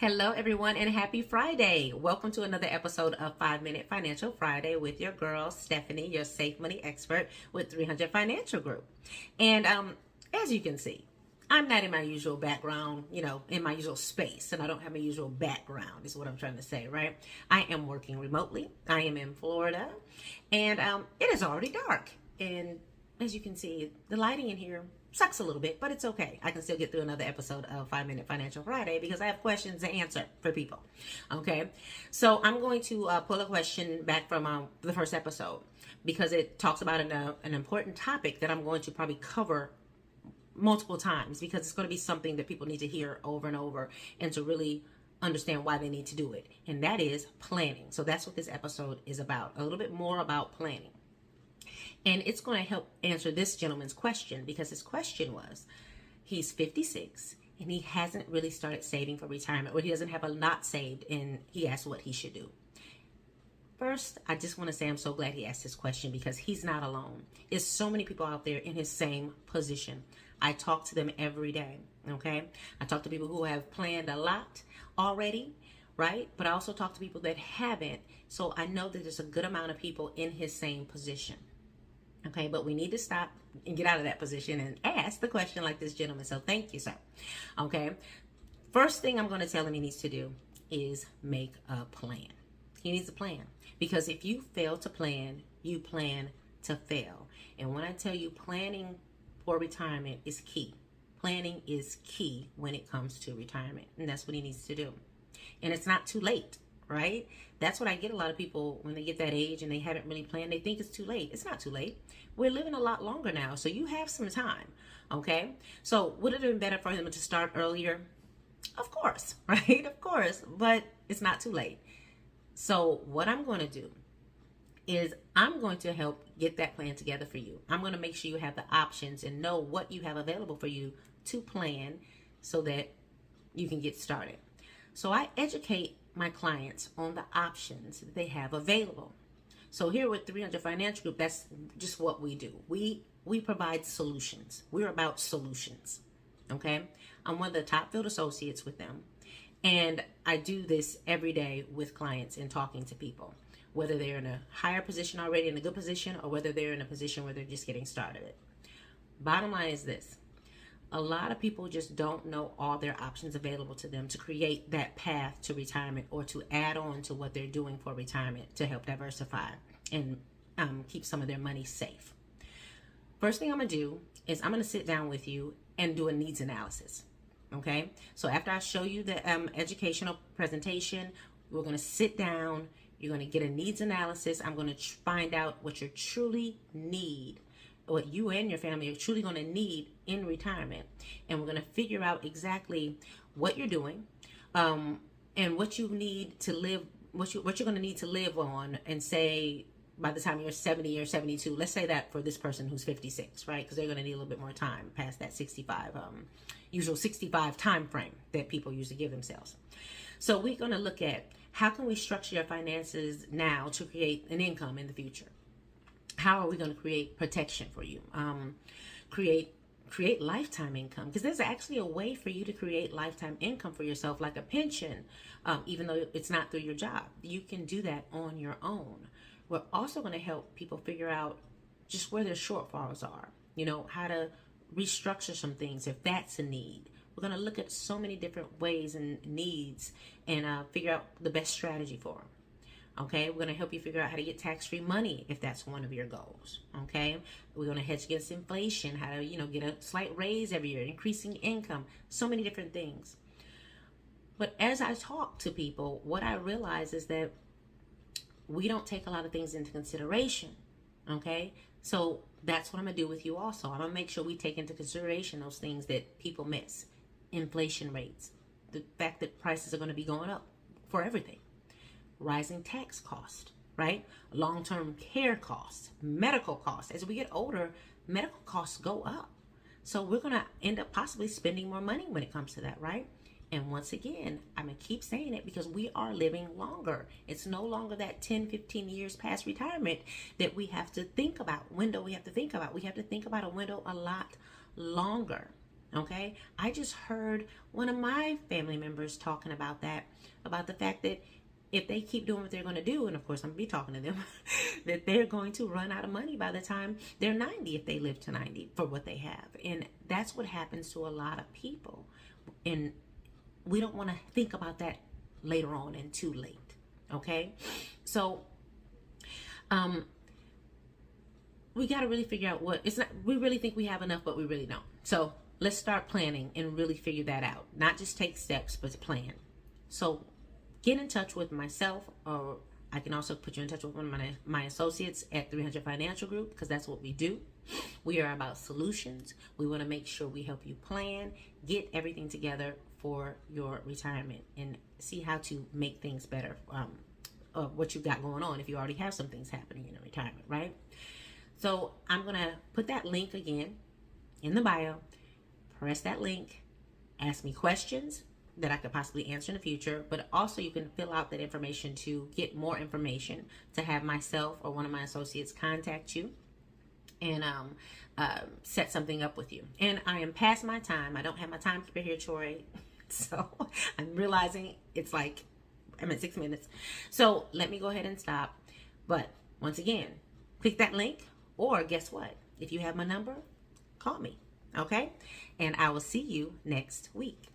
Hello, everyone, and happy Friday. Welcome to another episode of 5 Minute Financial Friday with your girl, Stephanie, your safe money expert with 300 Financial Group. And as you can see, I'm not in my usual background, in my usual space, and I don't have my usual background, is what I'm trying to say, right? I am working remotely. I am in Florida, and it is already dark. And as you can see, the lighting in here sucks a little bit, but it's okay. I can still get through another episode of 5 Minute Financial Friday because I have questions to answer for people. Okay, so I'm going to pull a question back from the first episode because it talks about an important topic that I'm going to probably cover multiple times because it's going to be something that people need to hear over and over and to really understand why they need to do it. And that is planning. So that's what this episode is about, a little bit more about planning. And it's going to help answer this gentleman's question because his question was, he's 56 and he hasn't really started saving for retirement, or he doesn't have a lot saved, and he asked what he should do. First, I just want to say I'm so glad he asked this question because he's not alone. There's so many people out there in his same position. I talk to them every day, okay? I talk to people who have planned a lot already, right? But I also talk to people that haven't. So I know that there's a good amount of people in his same position. Okay, but we need to stop and get out of that position and ask the question like this gentleman. So thank you, sir. Okay, first thing I'm going to tell him he needs to do is make a plan. He needs a plan because if you fail to plan, you plan to fail. And when I tell you planning for retirement is key, planning is key when it comes to retirement, and that's what he needs to do. And it's not too late. Right? That's what I get a lot of people when they get that age and they haven't really planned. They think it's too late. It's not too late. We're living a lot longer now, so you have some time. Okay? So would it have been better for him to start earlier? Of course, right? Of course, but it's not too late. So what I'm going to do is I'm going to help get that plan together for you. I'm going to make sure you have the options and know what you have available for you to plan so that you can get started. So I educate my clients on the options that they have available. So here with 300 Financial Group, that's just what we do. We provide solutions. We're about solutions. Okay? I'm one of the top field associates with them. And I do this every day with clients and talking to people, whether they're in a higher position already, in a good position, or whether they're in a position where they're just getting started. Bottom line is this. A lot of people just don't know all their options available to them to create that path to retirement or to add on to what they're doing for retirement to help diversify and keep some of their money safe. First thing I'm going to do is I'm going to sit down with you and do a needs analysis. Okay? So after I show you the educational presentation, we're going to sit down. You're going to get a needs analysis. I'm going to find out what you truly need, what you and your family are truly going to need in retirement, and we're going to figure out exactly what you're doing and what you need to live, what you're going to need to live on, and say by the time you're 70 or 72. Let's say that for this person who's 56, right? Because they're going to need a little bit more time past that 65 usual 65 time frame that people usually give themselves. So we're going to look at how can we structure your finances now to create an income in the future. How are we going to create protection for you? Create lifetime income, because there's actually a way for you to create lifetime income for yourself, like a pension, even though it's not through your job. You can do that on your own. We're also going to help people figure out just where their shortfalls are, how to restructure some things if that's a need. We're going to look at so many different ways and needs and figure out the best strategy for them. Okay, we're going to help you figure out how to get tax-free money if that's one of your goals. Okay, we're going to hedge against inflation, how to, get a slight raise every year, increasing income, so many different things. But as I talk to people, what I realize is that we don't take a lot of things into consideration. Okay, so that's what I'm going to do with you also. I'm going to make sure we take into consideration those things that people miss. Inflation rates, the fact that prices are going to be going up for everything. Rising tax cost, right? Long-term care costs, medical costs. As we get older, medical costs go up. So we're going to end up possibly spending more money when it comes to that, right? And once again, I'm going to keep saying it because we are living longer. It's no longer that 10, 15 years past retirement that we have to think about, window we have to think about. We have to think about a window a lot longer. Okay, I just heard one of my family members talking about that, about the fact that if they keep doing what they're going to do, and of course I'm going to be talking to them, that they're going to run out of money by the time they're 90 if they live to 90 for what they have. And that's what happens to a lot of people. And we don't want to think about that later on and too late. Okay, so we got to really figure out what it's not. We really think we have enough, but we really don't. So let's start planning and really figure that out. Not just take steps, but plan. So get in touch with myself, or I can also put you in touch with one of my associates at 300 Financial Group, because that's what we do. We are about solutions. We want to make sure we help you plan, get everything together for your retirement, and see how to make things better. What you've got going on if you already have some things happening in your retirement, right? So I'm going to put that link again in the bio. Press that link. Ask me questions that I could possibly answer in the future, but also you can fill out that information to get more information, to have myself or one of my associates contact you and set something up with you. And I am past my time. I don't have my timekeeper here, Troy. So I'm realizing it's like I'm at 6 minutes. So let me go ahead and stop. But once again, click that link, or guess what? If you have my number, call me. Okay? And I will see you next week.